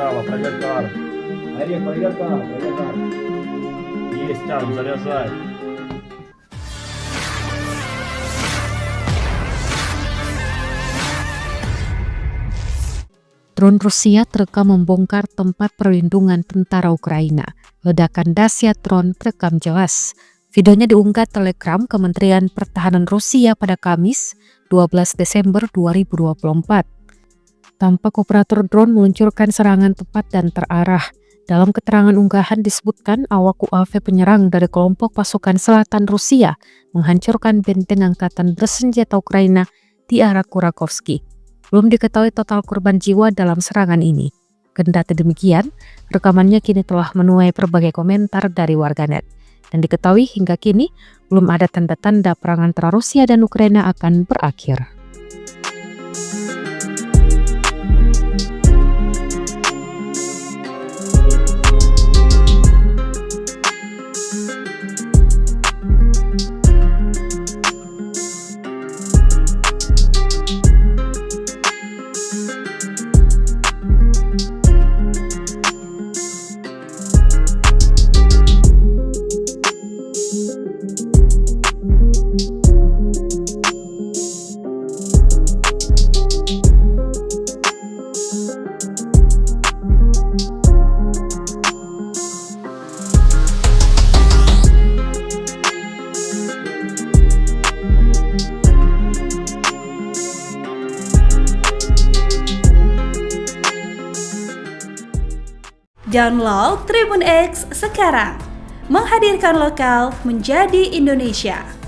Браво, проверка. Орех, проверка, проверка. Есть, тян, заряжай. Drone Rusia terekam membongkar tempat perlindungan tentara Ukraina. Ledakan dahsyat drone terekam jelas. Videonya diunggah Telegram Kementerian Pertahanan Rusia pada Kamis, 12 Desember 2024. Tampak operator drone meluncurkan serangan tepat dan terarah. Dalam keterangan unggahan disebutkan awak UAV penyerang dari kelompok pasukan selatan Rusia menghancurkan benteng angkatan bersenjata Ukraina di arah Kurakovsky. Belum diketahui total korban jiwa dalam serangan ini. Kendati demikian, rekamannya kini telah menuai berbagai komentar dari warganet. Dan diketahui hingga kini belum ada tanda-tanda perang antara Rusia dan Ukraina akan berakhir. Download Tribun X sekarang, menghadirkan lokal menjadi Indonesia.